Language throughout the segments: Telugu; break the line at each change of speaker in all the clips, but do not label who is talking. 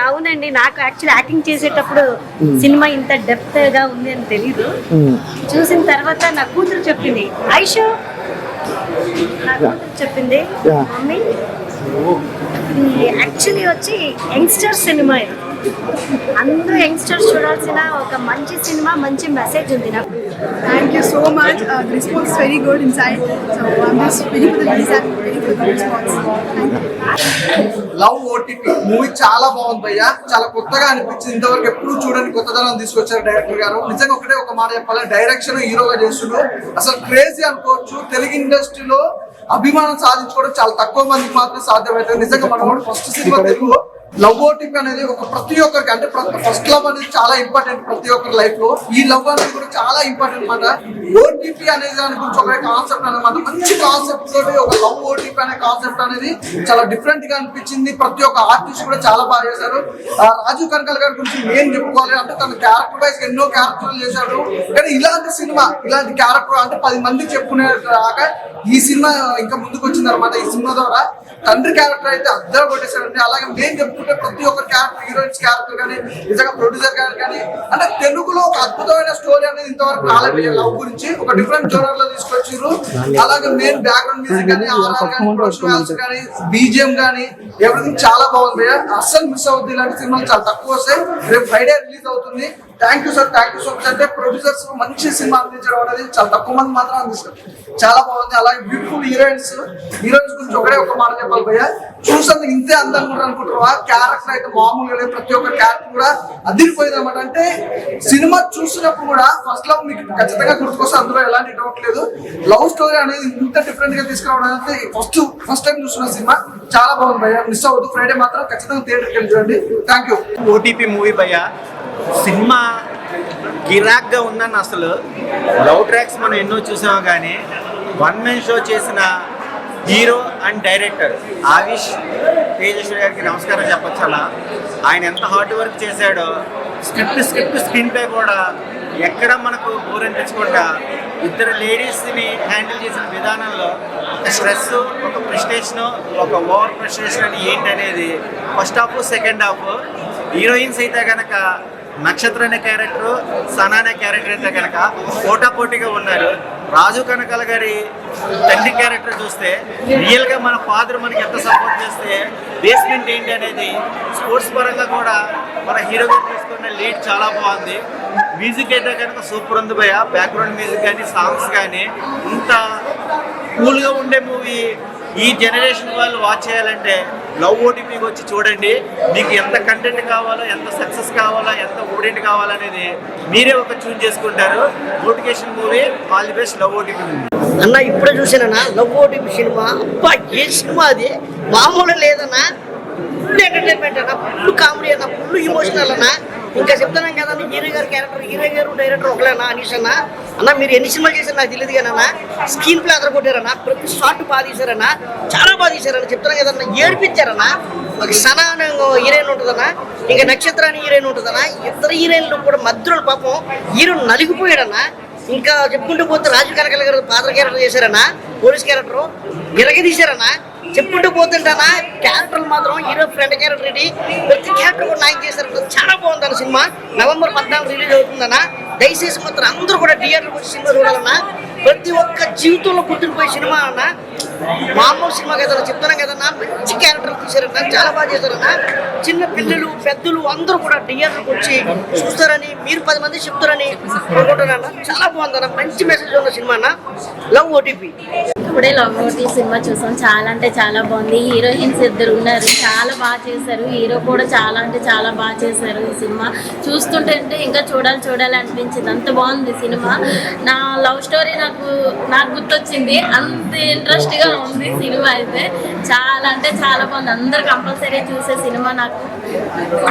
అవునండి, నాకు యాక్చువల్లీ యాక్టింగ్ చేసేటప్పుడు సినిమా ఇంత డెప్త్ గా ఉంది అని తెలీదు. చూసిన తర్వాత నా కూతురు చెప్పింది, ఐషో నా కూతురు చెప్పింది, మమ్మీ యాక్చువల్లీ వచ్చి యంగ్స్టర్ సినిమా, అందరూ యంగ్స్టర్స్ చూడాల్సిన ఒక మంచి సినిమా, మంచి మెసేజ్ ఉంది. నాకు
thank you so much. The response is very good inside. So I'm just waiting for the release and waiting for the response.
Love OTP movie చాలా బాగుంది భయ్య, చాలా కొత్తగా అనిపించింది. ఇంతవరకు ఎప్పుడు చూడని కొత్తదనం తీసుకొచ్చారు డైరెక్టర్ గారు. నిజంగా ఒకటే ఒక మాట చెప్పాలి, డైరెక్షన్ హీరోగా చేస్తున్నారు. అసలు క్రేజీ అనుకోవచ్చు. తెలుగు ఇండస్ట్రీలో అభిమానం సాధించుకోవడం చాలా తక్కువ మందికి మాత్రం సాధ్యమవుతుంది. నిజంగా మన first cinema Telugu love OTP అనేది ఒక ప్రతి ఒక్కరికి, అంటే ఫస్ట్ లవ్ అనేది చాలా ఇంపార్టెంట్ ప్రతి ఒక్కరి లైఫ్ లో. ఈ లవ్ అనేది కూడా చాలా ఇంపార్టెంట్ అనమాట. ఓటీపీ అనేది దాని గురించి ఒక కాన్సెప్ట్ అనమాట. మంచి కాన్సెప్ట్ తోటి ఒక లవ్ ఓటీపీ అనే కాన్సెప్ట్ అనేది చాలా డిఫరెంట్ గా అనిపించింది. ప్రతి ఒక్క ఆర్టిస్ట్ కూడా చాలా బాగా చేశారు. రాజు కనకాల గారి గురించి ఏం చెప్పుకోవాలి అంటే, తన క్యారెక్టర్ వైజ్ ఎన్నో క్యారెక్టర్లు చేశాడు. కానీ ఇలాంటి సినిమా, ఇలాంటి క్యారెక్టర్ అంటే 10 మందికి చెప్పుకునే రాగా ఈ సినిమా ఇంకా ముందుకు వచ్చింది అనమాట. ఈ సినిమా ద్వారా తండ్రి క్యారెక్టర్ అయితే అద్దరు కొట్టేశాడండి. అలాగే నేను చెప్పుకుంటే ప్రతి ఒక్క క్యారెక్టర్, హీరోయిన్స్ క్యారెక్టర్ కానీ, నిజంగా ప్రొడ్యూసర్ గారు కానీ, అంటే తెలుగులో ఒక అద్భుతమైన స్టోరీ అనేది ఇంతవరకు రాలేదు. లవ్ గురించి ఒక డిఫరెంట్ జోనర్ లో తీసుకొచ్చారు. అలాగే మెయిన్ బ్యాక్గ్రౌండ్ మ్యూజిక్ కానీ, ఆర్ఆర్ కానీ, ప్రొఫెషనల్స్ కానీ, బీజిఎం కానీ, ఎవ్రీథింగ్ చాలా బాగుంది. అస్సలు మిస్ అవుతుంది. ఇలాంటి సినిమాలు చాలా తక్కువ వస్తాయి. రేపు ఫ్రైడే రిలీజ్ అవుతుంది. Thank you sir, thank you so much. అంటే ప్రొడ్యూసర్స్ మంచి సినిమా అందించడం అనేది చాలా తక్కువ మంది మాత్రం అందిస్తారు. చాలా బాగుంది. అలాగే బ్యూటిఫుల్ హీరోయిన్స్ గురించి ఒకటే ఒక మాట చెప్పాలి భయ్య, చూసాను ఇంతే అందంగా కూడా అనుకుంటారు. ఆ క్యారెక్టర్ అయితే మామూలుగా లేదు. ప్రతి ఒక్క క్యారెక్టర్ కూడా అదిరిపోయింది అనమాట. అంటే సినిమా చూసినప్పుడు కూడా ఫస్ట్ లవ్ మీకు ఖచ్చితంగా గుర్తుకొస్తే, అందులో ఎలాంటి డౌట్ లేదు. లవ్ స్టోరీ అనేది ఇంత డిఫరెంట్ గా తీసుకురావడం అనేది ఫస్ట్ టైం చూస్తున్న సినిమా చాలా బాగుంది భయ్య. మిస్ అవ్వదు. ఫ్రైడే మాత్రం ఖచ్చితంగా థియేటర్కి వెళ్ళి చూడండి. Thank you.
ఓటీపీ మూవీ భయ్య, సినిమా గిరాక్గా ఉందని. అసలు లవ్ ట్రాక్స్ మనం ఎన్నో చూసాము, కానీ వన్ మెన్ షో చేసిన హీరో అండ్ డైరెక్టర్ ఆవిష్ తేజేశ్వరి గారికి నమస్కారం చెప్పచ్చు. అలా ఆయన ఎంత హార్డ్ వర్క్ చేశాడో, స్క్రీన్ ప్లే కూడా ఎక్కడ మనకు బోర్ అనిపించకుండా ఇద్దరు లేడీస్ని హ్యాండిల్ చేసిన విధానంలో ఒక స్ట్రెస్, ఒక ఫ్రస్ట్రేషన్, ఒక ఓవర్ ఫ్రస్ట్రేషన్ అని ఏంటనేది first half second half. Heroines అయితే కనుక నక్షత్ర అనే క్యారెక్టర్, సనా అనే క్యారెక్టర్ అయితే కనుక పోటాపోటీగా ఉన్నారు. రాజు కనకాల గారి తండ్రి క్యారెక్టర్ చూస్తే రియల్గా మన ఫాదర్ మనకి ఎంత సపోర్ట్ చేస్తే బేస్మెంట్ ఏంటి అనేది స్పోర్ట్స్ పరంగా కూడా మన హీరో గారు తీసుకున్న లీడ్ చాలా బాగుంది. మ్యూజిక్ అయితే కనుక సూపర్ ఉంది భయ్య. బ్యాక్గ్రౌండ్ మ్యూజిక్ కానీ, సాంగ్స్ కానీ, ఇంత కూల్గా ఉండే మూవీ ఈ జనరేషన్ వాళ్ళు వాచ్ చేయాలంటే లవ్ ఓటీపీకి వచ్చి చూడండి. మీకు ఎంత కంటెంట్ కావాలో, ఎంత సక్సెస్ కావాలో, ఎంత ఓడియంట్ కావాలనేది మీరే ఒక చూస్ చేసుకుంటారు. Motivation movie, all the best. Love OTP movie
అన్న ఇప్పుడే చూసానన్నా లవ్ ఓటీపీ సినిమా. అబ్బా ఏ సినిమా అది, మామూలు లేదన్నా. ఫుల్ ఎంటర్టైన్మెంట్ అన్న, ఫుల్ కామెడీ అన్న, ఫుల్ ఇమోషనల్ అన్న. ఇంకా చెప్తున్నాం కదా, హీరో గారు క్యారెక్టర్, హీరో గారు డైరెక్టర్ ఒకలేనా అనీష్ అన్న. అన్న మీరు ఎన్ని సినిమాలు చేశారు నాకు తెలియదు కానీ అన్న, స్క్రీన్ ప్లే అదర కొట్టారన్న. ప్రతి షాట్ బాగా తీశారన్న, చాలా బాగా తీశారన్న. చెప్తున్నాం కదన్న, ఏడిపించారన్న. ఒక సనా అనే హీరోయిన్ ఉంటుందన్న, ఇంకా నక్షత్ర అని హీరోయిన్ ఉంటుందన్న. ఇద్దరు హీరోయిన్లు కూడా మధ్యలో పాపం హీరో నలిగిపోయాడన్న. ఇంకా చెప్పుకుంటూ పోతే రాజు కనకాల గారు ఫాదర్ క్యారెక్టర్ చేశారన్న, పోలీస్ క్యారెక్టర్ ఇరగ తీశారన్న. చెప్పుకుంటూ పోతుంటానా క్యారెక్టర్లు మాత్రం హీరో ఫ్రెండ్ క్యారెక్టర్ రెడీ, ప్రతి క్యారెక్టర్ కూడా నాయకు చేశారు. చాలా బాగుందన్న సినిమా. November 14 రిలీజ్ అవుతుందన్న. దయచేసి మాత్రం అందరూ కూడా థియేటర్కి వచ్చి సినిమా చూడాలన్నా. ప్రతి ఒక్క జీవితంలో గుర్తుండిపోయే సినిమా అన్న, మామూలు సినిమా కదన్నా. చెప్తున్నాం కదన్నా, మంచి క్యారెక్టర్ తీశారన్న, చాలా బాగా చేశారన్న. చిన్న పిల్లలు, పెద్దలు అందరూ కూడా థియేటర్కి వచ్చి చూస్తారని, మీరు 10 మంది చెప్తారని అనుకుంటున్నాను. చాలా బాగుందన్న, మంచి మెసేజ్ ఉన్న సినిమా అన్న లవ్ ఓటీపీ.
ఇప్పుడే లవ్ ఓటీపీ సినిమా చూసాం. చాలా అంటే చాలా బాగుంది. హీరోయిన్స్ ఇద్దరు ఉన్నారు, చాలా బాగా చేశారు. హీరో కూడా చాలా అంటే చాలా బాగా చేశారు. ఈ సినిమా చూస్తుంటే ఇంకా చూడాలి అనిపించింది. అంత బాగుంది సినిమా. నా లవ్ స్టోరీ నాకు గుర్తొచ్చింది. అంత ఇంట్రెస్ట్గా ఉంది సినిమా అయితే. చాలా అంటే చాలా బాగుంది. అందరు కంపల్సరీ చూసే సినిమా, నాకు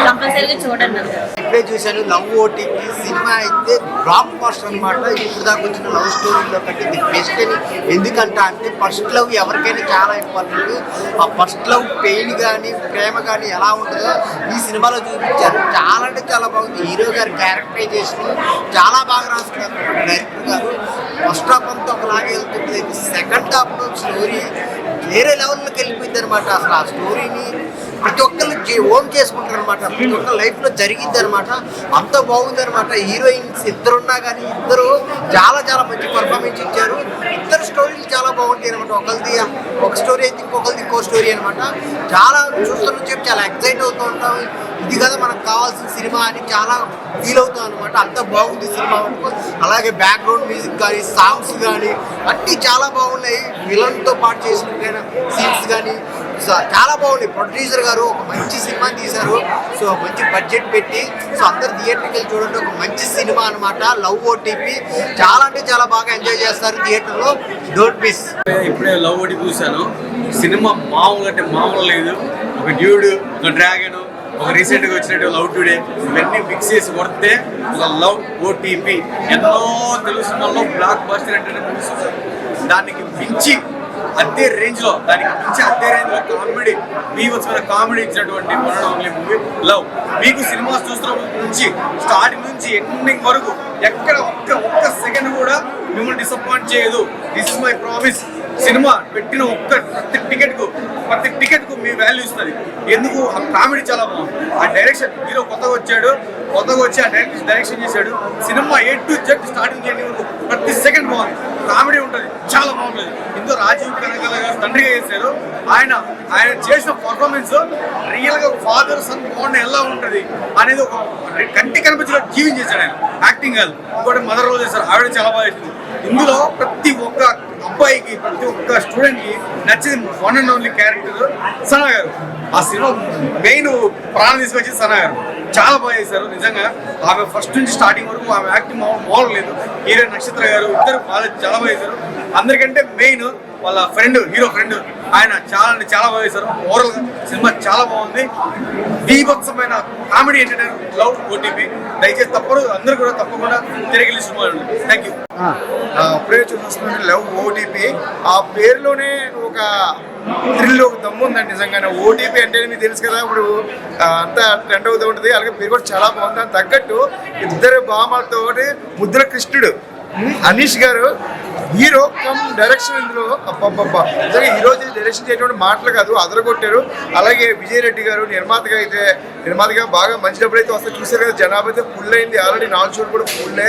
కంపల్సరీగా చూడండి.
ఇప్పుడే చూశాను లవ్ ఓటీపీ సినిమా అయితే బ్లాక్ బస్టర్ అనమాట. ఇప్పుడు దాకా వచ్చిన లవ్ స్టోరీలో కంటే ది బెస్ట్ అని ఎందుకంటా అంటే ఫస్ట్ లవ్ ఎవరికైనా చాలా ఇంపార్టెంట్. ఆ ఫస్ట్ లవ్ పెయిన్ కానీ ప్రేమ కానీ ఎలా ఉంటుందో ఈ సినిమాలో చూపించారు. చాలా అంటే చాలా బాగుంది. హీరో గారి క్యారెక్టరైజేషన్ చాలా బాగా రాసుకున్నారు డైరెక్టర్ గారు. ఫస్ట్ హాఫ్ అంతా ఒకలాగే వెళ్తుంది, సెకండ్ హాఫ్లో స్టోరీ వేరే లెవెల్లోకి వెళ్ళిపోయింది అనమాట. అసలు ఆ స్టోరీని ప్రతి ఒక్కరు ఓన్ చేసుకుంటారు అనమాట. ప్రతి ఒక్క లైఫ్లో జరిగింది అనమాట. అంత బాగుంది అనమాట. హీరోయిన్స్ ఇద్దరున్నా కానీ ఇద్దరు చాలా చాలా మంచి పర్ఫార్మెన్స్ ఇచ్చారు. ఇద్దరు స్టోరీలు చాలా బాగుంటాయి అనమాట. ఒకరిది ఒక స్టోరీ అయితే ఇంకొకరిది ఇంకో స్టోరీ అనమాట. చాలా చూస్తున్న చెప్పి చాలా ఎక్సైట్ అవుతూ ఉంటాం. ఇది కదా మనకు కావాల్సిన సినిమా అని చాలా ఫీల్ అవుతాం అనమాట. అంత బాగుంది సినిమా. అలాగే బ్యాక్గ్రౌండ్ మ్యూజిక్ కానీ సాంగ్స్ కానీ అన్నీ చాలా బాగున్నాయి. విలన్తో పాటు చేసిన సీన్స్ కానీ చాలా బాగున్నాయి. ప్రొడ్యూసర్ గారు ఒక మంచి సినిమా తీశారు. సో మంచి బడ్జెట్ పెట్టి సో అందరు థియేటర్కి వెళ్ళి చూడండి. ఒక మంచి సినిమా అనమాట. లవ్ ఓటీపీ చాలా అంటే చాలా బాగా ఎంజాయ్ చేస్తారు థియేటర్లో. Don't miss.
ఇప్పుడే లవ్ ఓటీపీ చూశాను. సినిమా మామూలు అంటే మామూలు లేదు. ఒక డ్యూడ్, ఒక డ్రాగన్, ఒక రీసెంట్గా వచ్చినట్టు లవ్ టుడే, ఇవన్నీ మిక్స్ చేసి కొడితే ఒక లవ్ ఓటీపీ ఎన్నో తెలుగు సినిమాల్లో బ్లాక్ బస్టర్ అంటే దానికి మించి అదే రేంజ్లో కామెడీ బీభత్సమైన కామెడీ ఇచ్చినటువంటి ఓన్లీ మూవీ లవ్. మీకు సినిమా చూస్తున్న నుంచి స్టార్టింగ్ నుంచి ఎండింగ్ వరకు ఎక్కడ ఒక్క సెకండ్ కూడా మిమ్మల్ని డిసప్పాయింట్ చేయదు. This is my promise. Cinema పెట్టిన ప్రతి టికెట్కు మీ వాల్యూ ఇస్తుంది. ఎందుకు? ఆ కామెడీ చాలా బాగుంది. ఆ డైరెక్షన్, హీరో కొత్తగా వచ్చి ఆ డైరెక్షన్ చేశాడు. Cinema A to Z starting చేయడం వరకు ప్రతి సెకండ్ బాగుంది. కామెడీ ఉంటుంది, చాలా బాగుంటుంది. ఇందులో రాజీవ్ కనకాల గారు తండ్రిగా చేశారు. ఆయన చేసిన పర్ఫార్మెన్స్ రియల్గా ఫాదర్ సన్ బాండ్ ఎలా ఉంటుంది అనేది ఒక కంటి కనిపించగా జీవించేశాడు ఆయన. యాక్టింగ్ కాదు, ఇంకోటి మదర్ రోల్ చేశారు. ఆవిడ చాలా బాగా చేసింది. ఇందులో ప్రతి ఒక్క అబ్బాయికి, ప్రతి ఒక్క స్టూడెంట్కి నచ్చింది one and only character Sana గారు. ఆ సినిమా మెయిన్ ప్రాణం తీసుకొచ్చి సనా గారు చాలా బాగా చేశారు. నిజంగా ఆమె ఫస్ట్ నుంచి స్టార్టింగ్ వరకు ఆమె యాక్టింగ్ మామూలు లేదు. హీరో నక్షత్ర గారు ఇద్దరు చాలా బాగా చేశారు. అందరికంటే మెయిన్ వాళ్ళ హీరో ఫ్రెండ్ ఆయన చాలా బాగా చేశారు. ఓవరాల్ సినిమా చాలా బాగుంది. బీభత్సమైన కామెడీ ఎంటర్టైనర్ లవ్ ఓటీపీ. దయచేసి అందరూ కూడా తప్పకుండా తిరిగి సినిమా. Thank you.
అప్పుడే చూస్తున్నాను లవ్ ఓటీపీ. ఆ పేరులోనే ఒక థ్రిల్, ఒక దమ్ము ఉందండి నిజంగానే. ఓటీపీ అంటే మీకు తెలుసు కదా, ఇప్పుడు అంతా ట్రెండ్ అవుతూ ఉంటుంది. అలాగే పేరు కూడా చాలా బాగుంది. దానికి తగ్గట్టు ఇద్దరు భామలతో ముద్ర కృష్ణుడు అనీష్ గారు హీరో కమ్ డైరెక్షన్. ఇందులో అబ్బబ్బబ్బా నిజంగా హీరో డైరెక్షన్ చేయటువంటి మాటలు కాదు, అదరగొట్టారు. అలాగే విజయ్ రెడ్డి గారు నిర్మాతగా బాగా మంచి డబ్బులు అయితే వస్తే చూసారు కదా. జనాభా అయితే ఫుల్ అయింది. ఆల్రెడీ 4 షోలు కూడా ఫుల్లే.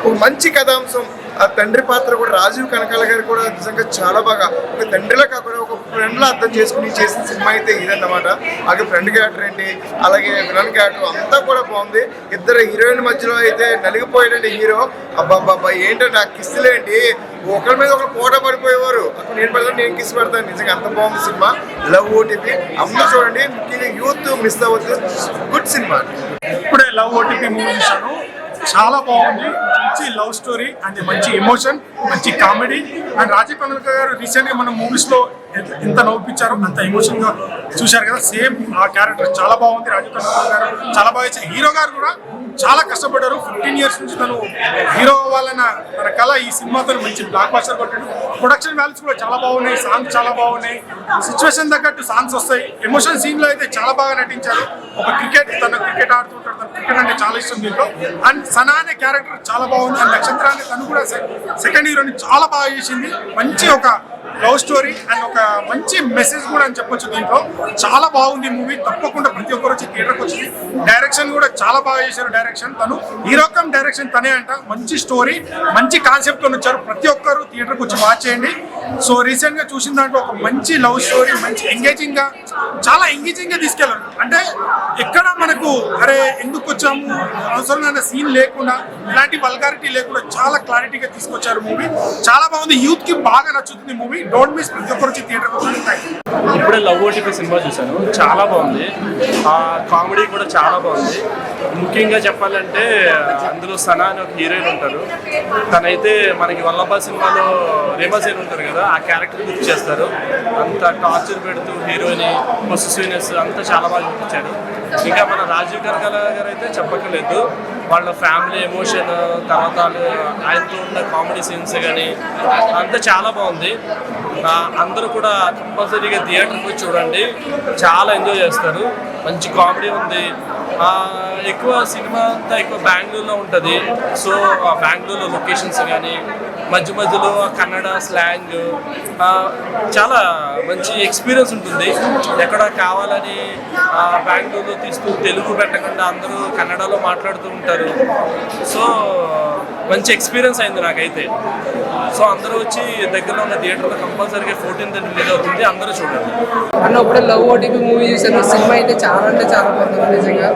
ఒక మంచి కథాంశం. ఆ తండ్రి పాత్ర కూడా రాజీవ్ కనకాల గారు కూడా నిజంగా చాలా బాగా ఒక తండ్రిలా కాకుండా ఒక ఫ్రెండ్లా అర్థం చేసుకుని చేసిన సినిమా అయితే ఇదన్నమాట. అలాగే ఫ్రెండ్ క్యారెక్టర్ ఏంటి, అలాగే విలన్ క్యారెక్టర్ అంతా కూడా బాగుంది. ఇద్దరు హీరోయిన్ మధ్యలో అయితే నలిగిపోయాడండి హీరో. అబ్బాబ్బాబ్బా ఏంటంటే ఆ కిస్సులేంటి, ఒకరి మీద ఒకరు పోటా పడిపోయేవారు. నేను పెడతాను, నేను కిస్ పెడతాను. నిజంగా అంత బాగుంది సినిమా లవ్ ఓటీపీ. అందరూ చూడండి, ముఖ్యంగా యూత్ మిస్ అవ్వద్దు. Good cinema.
ఇప్పుడే లవ్ ఓటీపీ మూవీ చూశాను. చాలా బాగుంది. మంచి లవ్ స్టోరీ అండ్ మంచి ఎమోషన్, మంచి కామెడీ. అండ్ రాజీవ్ కనకాల గారు రీసెంట్గా మన మూవీస్లో ఎంత నవ్వుపించారో అంత ఎమోషన్గా చూశారు కదా. సేమ్ ఆ క్యారెక్టర్ చాలా బాగుంది. రాజీవ్ కనకాల గారు చాలా బాగా ఇచ్చారు. హీరో గారు కూడా చాలా కష్టపడ్డారు. 15 years నుంచి తను హీరో అవ్వాలన్న తన కళ ఈ సినిమాతో మంచి బ్లాక్ బస్టర్ కొట్టాడు. ప్రొడక్షన్ వాల్యూస్ కూడా చాలా బాగున్నాయి. సాంగ్స్ చాలా బాగున్నాయి. సిచ్యువేషన్ తగ్గట్టు సాంగ్స్ వస్తాయి. ఎమోషన్ సీన్లో అయితే చాలా బాగా నటించారు. ఒక క్రికెట్ ఆడుతుంటాడు. తన క్రికెట్ అంటే చాలా ఇష్టం దీంట్లో. అండ్ సనా అనే క్యారెక్టర్ చాలా బాగుంది. అండ్ నక్షత్రాన్ని తను కూడా సెకండ్ హీరోని చాలా బాగా చేసింది. మంచి ఒక లవ్ స్టోరీ అండ్ ఒక మంచి మెసేజ్ కూడా అని చెప్పొచ్చు. దీంట్లో చాలా బాగుంది మూవీ. తప్పకుండా ప్రతి ఒక్కరు వచ్చి థియేటర్కి వచ్చింది. డైరెక్షన్ కూడా చాలా బాగా చేశారు. డైరెక్షన్ తను హీరో కమ్ డైరెక్షన్ తనే అంట. మంచి స్టోరీ, మంచి కాన్సెప్ట్తో వచ్చారు. ప్రతి ఒక్కరు థియేటర్కి వచ్చి వాచ్ చేయండి. సో రీసెంట్గా చూసిన దాంట్లో ఒక మంచి లవ్ స్టోరీ, మంచి చాలా ఎంగేజింగ్గా తీసుకెళ్ళారు. అంటే ఎక్కడ మనకు అరే ఎందుకు వచ్చాము అవసరమైన సీన్ లేకుండా, ఇలాంటి వల్గారిటీ లేకుండా చాలా క్లారిటీగా తీసుకొచ్చారు మూవీ. చాలా బాగుంది. యూత్కి బాగా నచ్చుతుంది మూవీ. Don't miss. ప్రతి ఒక్కరు వచ్చి థియేటర్కి వచ్చి.
ఇప్పుడే లవ్ ఓటీపీ సినిమా చూశాను. చాలా బాగుంది. ఆ కామెడీ కూడా చాలా బాగుంది. ముఖ్యంగా చెప్పాలంటే అందులో సనా అని ఒక హీరోయిన్ ఉంటారు. తనైతే మనకి వల్లభ సినిమాలో రేమాసేన్ ఉంటారు కదా, ఆ క్యారెక్టర్ గుర్తు చేస్తారు. అంత టార్చర్ పెడుతూ హీరోయిన్ పొసెసివ్నెస్ అంతా చాలా బాగా చూపించారు. ఇంకా మన రాజీవ్ కనకాల గారు అయితే చెప్పక్కర్లేదు. వాళ్ళ ఫ్యామిలీ ఎమోషన్, తర్వాత ఆయనతో ఉన్న కామెడీ సీన్స్ కానీ అంతా చాలా బాగుంది. అందరూ కూడా కంపల్సరీగా థియేటర్కి వచ్చి చూడండి, చాలా ఎంజాయ్ చేస్తారు. మంచి కామెడీ ఉంది. ఎక్కువ సినిమా అంతా ఎక్కువ బెంగళూరులో ఉంటుంది. సో ఆ బెంగళూరులో లొకేషన్స్ కానీ మధ్య మధ్యలో కన్నడ స్లాంగ్ చాలా మంచి ఎక్స్పీరియన్స్ ఉంటుంది. ఎక్కడ కావాలని బెంగళూరులో తీస్తూ తెలుగు పెట్టకుండా అందరూ కన్నడలో మాట్లాడుతూ ఉంటారు. సో మంచి ఎక్స్పీరియన్స్ అయింది నాకైతే. సో అందరూ వచ్చి దగ్గరలో ఉన్న థియేటర్లో కంపల్సరీగా 14th రిలీజ్ అవుతుంది, అందరూ చూడండి.
అన్న ఒకటే లవ్ ఓటీపీ మూవీ చూసాను. సినిమా అయితే చాలా అంటే చాలా బాగుంది నిజంగా.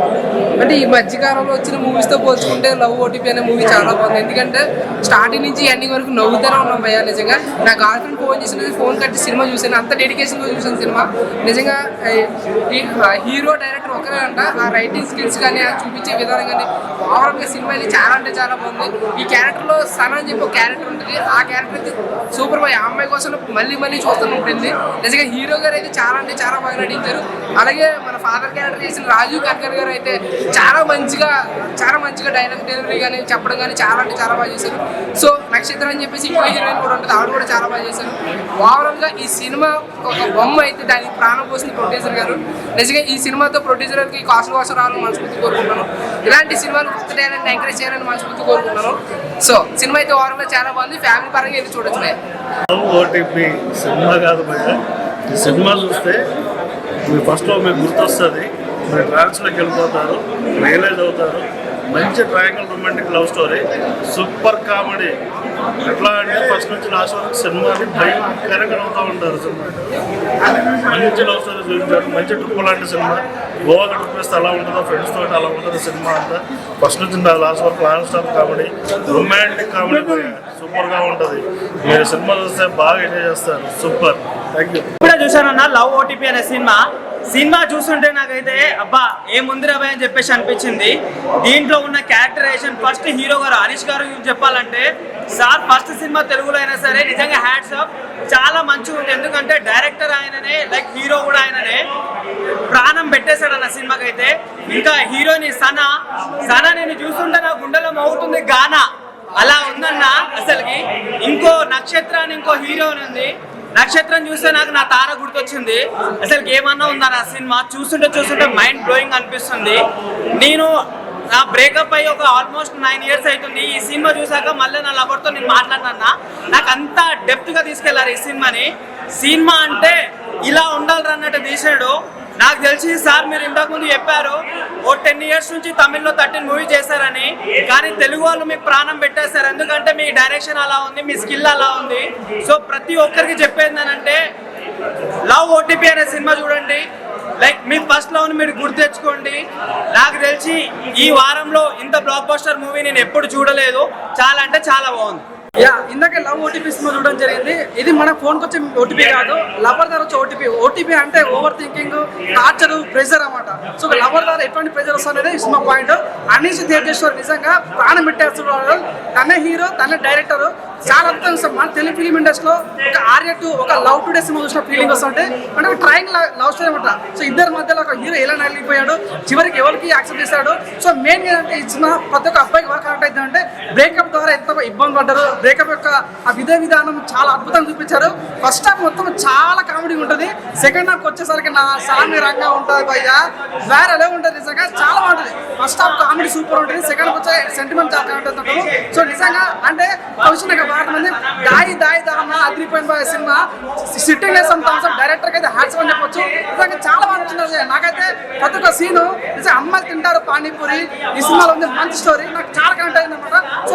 అంటే ఈ మధ్యకాలంలో వచ్చిన మూవీస్తో పోల్చుకుంటే లవ్ ఓటీపీ అనే మూవీ చాలా బాగుంది. ఎందుకంటే స్టార్టింగ్ నుంచి ఎండింగ్ వరకు నవ్వుతూనే ఉన్నాం భయ్యా. నిజంగా నా గర్ల్ ఫ్రెండ్ ఫోన్ చేసినది, ఫోన్ కట్టి సినిమా చూసాను. అంత డెడికేషన్గా చూసాను సినిమా. నిజంగా హీరో డైరెక్టర్ ఒకరే అంట. ఆ రైటింగ్ స్కిల్స్ కానీ ఆ చూపించే విధానం కానీ ఓవరాల్గా సినిమా అయితే చాలా అంటే చాలా బాగుంది. ఈ క్యారెక్టర్లో సనా అని చెప్పి ఒక క్యారెక్టర్ ఉంటుంది. ఆ క్యారెక్టర్ అయితే సూపర్ బాయ్. ఆ అమ్మాయి కోసం మళ్ళీ మళ్ళీ చూస్తూనే ఉంటుంది. నిజంగా హీరో గారు అయితే చాలా అంటే చాలా బాగా నటించారు. అలాగే మన ఫాదర్ క్యారెక్టర్ చేసిన రాజీవ్ కనకర్ గారు అయితే చాలా మంచిగా డైలాగ్ డెలివరీ కానీ చెప్పడం కానీ చాలా అంటే చాలా బాగా చేశారు. సో నక్షత్రం అని చెప్పేసి ఇంకో హీరోయిన్ కూడా ఉంటుంది, ఆవిడ కూడా చాలా బాగా చేశారు. ఓవరాల్గా ఈ సినిమా ఒక బొమ్మ అయితే దానికి ప్రాణం పోసింది ప్రొడ్యూసర్ గారు. నిజంగా ఈ సినిమాతో ప్రొడ్యూసర్ గారికి కాసుల కోసం రావాలని మనస్ఫూర్తి కోరుకుంటున్నాను. ఇలాంటి సినిమాలు కొత్త టాలెంట్ ఎంకరేజ్ చేయాలని మనస్ఫూర్తి కోరుకుంటున్నాను. సో సినిమా అయితే ఓవరాల్గా చాలా బాగుంది. ఫ్యామిలీ పరంగా ఇది చూడొచ్చు.
ఓటీపీ సినిమా కాదు భయ్య. ఈ సినిమా చూస్తే మీరు ఫస్ట్లో మీకు గుర్తొస్తుంది, మీరు ట్రాన్స్లోకి వెళ్ళిపోతారు, రియలైజ్ అవుతారు. మంచి triangle romantic love story, super comedy. ఎట్లా అంటే ఫస్ట్ నుంచి లాస్ట్ వరకు సినిమాని భయంకరంగా అవుతూ ఉంటారు. సినిమా మంచి లవ్ స్టోరీ చూపించారు. మంచి ట్రిప్ లాంటి సినిమా. గోవాకి ట్రిప్ వేస్తే అలా ఉంటుందో, ఫ్రెండ్స్ తోటి అలా ఉంటుంది సినిమా అంతా. ఫస్ట్ నుంచి లాస్ట్ వరకు non stop comedy, romantic comedy సూపర్గా ఉంటుంది. మీరు సినిమా చూస్తే బాగా ఎంజాయ్ చేస్తారు. సూపర్. Thank you.
ఇప్పుడే చూసానన్న లవ్ ఓటీపీ అనే సినిమా చూస్తుంటే నాకైతే అబ్బా ఏముందిరా భయ్ అని చెప్పేసి అనిపించింది. దీంట్లో ఉన్న క్యారెక్టరైజేషన్ ఫస్ట్ హీరో గారు హరీష్ గారు చెప్పాలంటే సార్ ఫస్ట్ సినిమా తెలుగులో అయినా సరే నిజంగా హ్యాట్స్ ఆఫ్, చాలా మంచిగా ఉంది. ఎందుకంటే డైరెక్టర్ ఆయననే, లైక్ హీరో కూడా ఆయననే. ప్రాణం పెట్టేశాడు అన్న సినిమాకి అయితే. ఇంకా హీరోని సనా నేను చూస్తుంటే నా గుండెలో మోగుతుంది గానా, అలా ఉందన్న అసలుకి. ఇంకో నక్షత్రాన్ని ఇంకో హీరోని ఉంది. నక్షత్రం చూస్తే నాకు నా తార గుర్తొచ్చింది. అసలు ఏమన్నా ఉందా నా సినిమా చూస్తుంటే మైండ్ బ్లోయింగ్ అనిపిస్తుంది. నేను నా బ్రేకప్ అయ్యి ఒక ఆల్మోస్ట్ 9 years అవుతుంది. ఈ సినిమా చూసాక మళ్ళీ నా లవర్తో నేను మాట్లాడినా. నాకు అంత డెప్త్గా తీసుకెళ్లారు ఈ సినిమాని. సినిమా అంటే ఇలా ఉండాలి అన్నట్టు తీసాడు. నాకు తెలిసి సార్ మీరు ఇంతకుముందు చెప్పారు ఓ 10 years నుంచి తమిళ్లో 13 మూవీ చేశారని, కానీ తెలుగు వాళ్ళు మీకు ప్రాణం పెట్టేస్తారు. ఎందుకంటే మీ డైరెక్షన్ అలా ఉంది, మీ స్కిల్ అలా ఉంది. సో ప్రతి ఒక్కరికి చెప్పేది అంటే లవ్ ఓటీపీ అనే సినిమా చూడండి. లైక్ మీ ఫస్ట్ లవ్ ని మీరు గుర్తు తెచ్చుకోండి. నాకు తెలిసి ఈ వారంలో ఇంత బ్లాక్ బస్టర్ మూవీ నేను ఎప్పుడు చూడలేదు. చాలా అంటే చాలా బాగుంది.
ఇందాక లవ్ ఓటీపీ సినిమా చూడడం జరిగింది. ఇది మన ఫోన్కి వచ్చే ఓటీపీ కాదు, లవర్ ద్వారా వచ్చే ఓటీపీ. ఓటీపీ అంటే ఓవర్ థింకింగ్, టార్చర్, ప్రెజర్ అన్నమాట. సో లవర్ ద్వారా ఎటువంటి ప్రెజర్ వస్తుంది సినిమా పాయింట్. అనీష్ తేజేశ్వర్ నిజంగా ప్రాణం పెట్టేస్తున్నాడు. తనే హీరో, తనే డైరెక్టర్. చాలా అద్భుతం సార్. మన తెలుగు ఫిలిం ఇండస్ట్రీలో ఒక ఆర్య ఒక లవ్ టుడే సినిమా చూసిన ఫీలింగ్ వస్తుంటే అంటే ఒక ట్రయింగ్ లవ్ స్టోరీ అనమాట. సో ఇద్దరి మధ్యలో ఒక హీరో ఎలా నలిగిపోయాడు, చివరికి ఎవరికి యాక్సెప్ట్ చేశాడు. సో మెయిన్ ఏంటంటే ఈ సినిమా ప్రతి ఒక్క అబ్బాయికి వర్క్ కనెక్ట్ అవుతుంది. అంటే బ్రేకప్ ద్వారా ఎంత ఇబ్బంది పడ్డారు, బ్రేకప్ యొక్క ఆ విధానం చాలా అద్భుతంగా చూపించారు. ఫస్ట్ హాఫ్ మొత్తం చాలా కామెడీ ఉంటుంది. సెకండ్ హాఫ్ వచ్చేసరికి నా సామి రంగా ఉంటుంది భయ్యా, వేరే ఉంటుంది. నిజంగా చాలా బాగుంటుంది. ఫస్ట్ హాఫ్ కామెడీ సూపర్ ఉంటుంది, సెకండ్ హాఫ్ వచ్చే సెంటిమెంట్ చాలా కనెక్ట్ అవుతుంది. సో నిజంగా అంటే వచ్చిన బాగా మంది దాయి దామా అదిరిపోయిన సినిమా. సిట్టింగ్ వేసాం డైరెక్టర్కి అయితే హ్యాట్స్ అని చెప్పొచ్చు. నిజంగా చాలా బాగుంటుంది. నాకైతే ప్రతి ఒక్క సీను నిజంగా అమ్మాయిలు తింటారు పానీపూరి ఈ సినిమాలో ఉంది. మంచి స్టోరీ నాకు చాలా కనెక్ట్ అయింది అనమాట. సో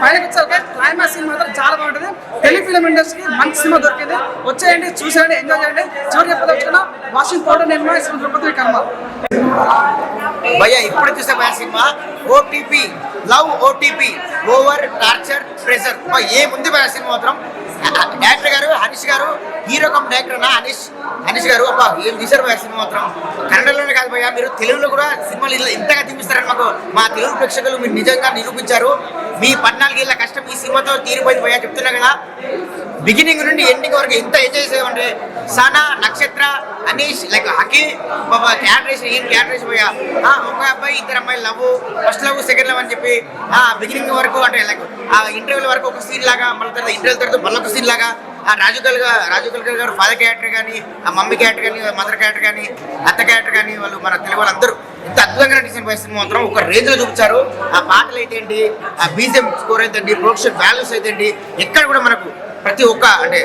ఫైనల్ వచ్చాక క్లైమాక్స్ సీన్ మాత్రం చాలా బాగుంటుంది. తెలుగు ఫిలిం ఇండస్ట్రీకి మంచి సినిమా దొరికింది. వచ్చేయండి, చూసేయండి, ఎంజాయ్ చేయండి. చివరి చెప్పదలుచుకున్నా వాషింగ్ పౌడర్ నేను తిరుపతి కర్మ
భయ్య. ఇప్పుడు చూసే cinema OTP, love OTP, over torture pressure. ఏముంది భయ సినిమా మాత్రం. డైరెక్టర్ గారు హరీష్ గారు, హీరో కమ్ డైరెక్టర్ అన్న హరీష్ గారు అబ్బా ఏం తీశారు భయ సినిమా మాత్రం. కన్నడలోనే కాదు భయ్య, మీరు తెలుగులో కూడా సినిమాలు ఇంతగా చూపిస్తారని మా తెలుగు ప్రేక్షకులు మీరు నిజంగా నిరూపించారు. మీ 14 ఏళ్ళ కష్టం ఈ సినిమాతో తీరిపోయింది భయ్యా చెప్తున్నా కదా. బిగినింగ్ నుండి ఎండింగ్ వరకు ఎంత ఎంజాయ్ చేసామంటే సనా, నక్షత్ర, అనీష్, లైక్ హకీ క్యాటరేషన్ ఏం క్యాటరేషన్ పోయా ఒక అబ్బాయి 2 అమ్మాయిలు love, first love second love అని చెప్పి బిగినింగ్ వరకు అంటే లైక్ ఆ ఇంటర్వ్యూల వరకు ఒక సీన్ లాగా, మళ్ళీ తర్వాత ఇంటర్వ్యూ తర్వాత మళ్ళీ ఒక సీన్ లాగా రాజు కల్కర్ గారు ఫాదర్ క్యారెక్టర్ కానీ, ఆ మమ్మీ క్యారెక్టర్ కానీ, మదర్ క్యారెక్టర్ కానీ, అత్త క్యారెక్టర్ కానీ, వాళ్ళు మన తెలుగు వాళ్ళందరూ ఇంత అద్భుతంగా నటించిన సినిమా మాత్రం ఒక రేంజ్ లో చూపించారు. ఆ పాటలు అయితే ఏంటి, ఆ బీజిఎం స్కోర్ అయితే ఏంటి, ప్రొడక్షన్ వాల్యూస్ అయితే ఏంటి, ఎక్కడ కూడా మనకు ప్రతి ఒక్క అంటే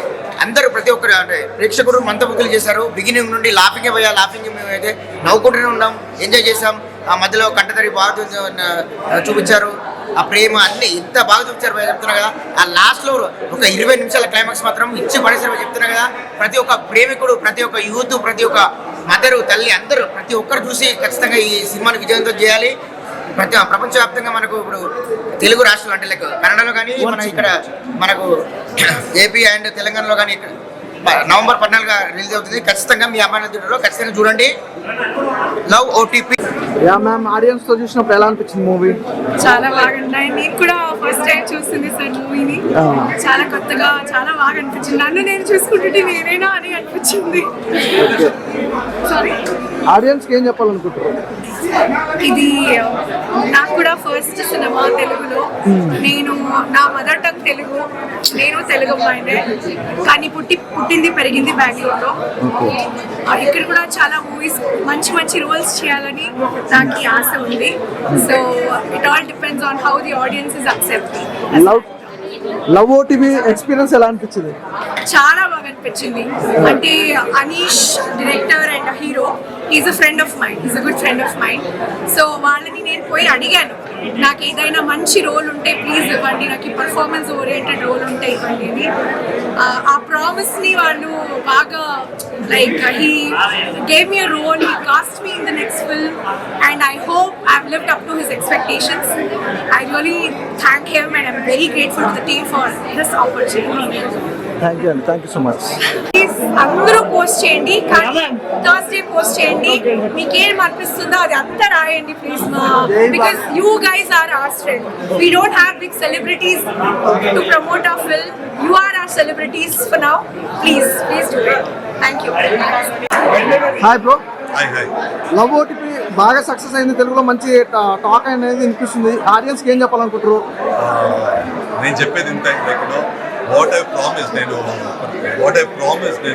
అందరూ ప్రతి ఒక్కరు అంటే ప్రేక్షకుడు మంతముగ్గులు చేశారు. బిగినింగ్ నుండి లాఫింగ్ పోయా, లాఫింగ్ మేము అయితే నవ్వుకుంటూనే ఉన్నాం, ఎంజాయ్ చేసాం. ఆ మధ్యలో కంటతరి బాగా చూపించారు, ఆ ప్రేమ అన్ని ఎంత బాగా చూపించారు చెప్తున్నా కదా. ఆ లాస్ట్లో ఒక 20 నిమిషాల క్లైమాక్స్ మాత్రం ఇచ్చి పడేసారు చెప్తున్నా కదా. ప్రతి ఒక్క ప్రేమికుడు, ప్రతి ఒక్క యూత్, ప్రతి ఒక్క మదరు, తల్లి అందరూ ప్రతి ఒక్కరు చూసి ఖచ్చితంగా ఈ సినిమాని విజయవంతం చేయాలి. ప్రపంచవ్యాప్తంగా మనకు ఇప్పుడు తెలుగు రాష్ట్రాలు అంటే లైక్ కన్నడలో కానీ, మన ఇక్కడ మనకు ఏపీ అండ్ తెలంగాణలో కానీ నవంబర్ 14 రిలీజ్ అవుతుంది. ఖచ్చితంగా మీ అమ్మాయి థియేటర్లో ఖచ్చితంగా చూడండి. Love OTP.
Yeah ma'am, audience తో చూసినప్పుడు ఎలా అనిపించింది మూవీ?
చాలా బాగున్నాయి. నేను కూడా ఫస్ట్ టైం చూస్తుంది సార్ మూవీని. చాలా కొత్తగా చాలా బాగా అనిపించింది. నన్ను నేను చూసుకుంటుంటే నేనేనా అని అనిపించింది. సారీ,
ఆడియన్స్ కి ఏం చెప్పాలనుకుంటున్నారు?
ఇది నాకు కూడా ఫస్ట్ సినిమా తెలుగులో. నేను నా మదర్ టంగ్ తెలుగు, నేను తెలుగు అమ్మాయినే, కానీ పుట్టింది పెరిగింది బెంగళూరులో. ఇక్కడ కూడా చాలా మూవీస్ మంచి మంచి రోల్స్ చేయాలని నాకు ఆశ ఉంది. So it all depends on how the audience is accepting.
Love OTP experience ఎలా అనిపించింది?
చాలా బాగా అనిపించింది. అంటే Anish director and hero, is a friend of mind, is a good friend of mind. So వాళ్ళని నేను పోయి అడిగాను, నాకు ఏదైనా మంచి రోల్ ఉంటే ప్లీజ్ ఇవ్వండి, నాకు ఈ పర్ఫార్మెన్స్ ఓరియంటెడ్ రోల్ ఉంటే ఇవ్వండి అని. ఆ ప్రామిస్ని వాళ్ళు బాగా like he gave me a role, he cast me in the next film and I hope I have lived up to his expectations. I really thank him and I'm very grateful to the team for this opportunity.
Thank you అండి, థ్యాంక్ యూ సో మచ్.
అందరూ పోస్ట్ చేయండి, కానీ థర్స్డే పోస్ట్ చేయండి. మీకేం అనిపిస్తుందో అది అంతా రాయండి please, because you guys are our strength. We don't have big celebrities to promote our film. You are our celebrities for now. Please do it. Thank you.
Hi bro.
Hi hi.
Love OTP బాగా సక్సెస్ అయింది, తెలుగులో మంచి టాక్ అనేది వినిపిస్తుంది. ఆడియన్స్ కి ఏం చెప్పాలనుకుంటారు?
నేను చెప్పేది ఇంత వాట్ ఐ ప్రామిస్ నేను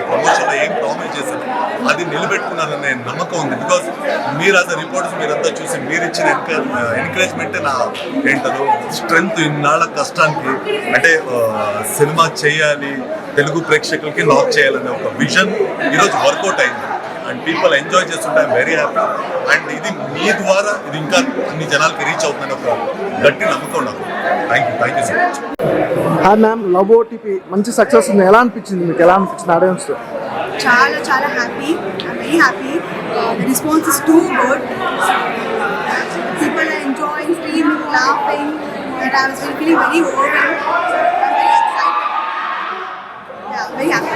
ప్రమోషన్లో ఏం ప్రామిస్ చేశాను అది నిలబెట్టుకున్నాననే నమ్మకం ఉంది. బికాస్ మీరు యాజ్ అ రిపోర్టర్స్ మీరంతా చూసి మీరు ఇచ్చిన ఎంకరేజ్మెంటే నా ఏంటదో స్ట్రెంగ్త్ ఇన్నాళ్ళ కష్టానికి. అంటే సినిమా చేయాలి, తెలుగు ప్రేక్షకులకి లాక్ చేయాలనే ఒక విజన్ ఈరోజు వర్కౌట్ అయింది అండ్ పీపుల్ ఎంజాయ్ చేస్తుంటే ఐఎమ్ వెరీ హ్యాపీ. అండ్ ఇది మీ ద్వారా ఇది ఇంకా అన్ని జనాలకి రీచ్ అవుతుందని ఒక గట్టి నమ్మకం నాకు. Thank you so much.
Hi ma'am, love OTP మంచి సక్సెస్ ఉంది, ఎలా అనిపించింది మీకు? ఎలా అనిపించింది ఆడియన్స్ తో?
చాలా చాలా happy, I'm very happy. The response is too good. People are enjoying, screaming, laughing, and I was feeling very overwhelmed. I'm very excited. Yeah, very happy.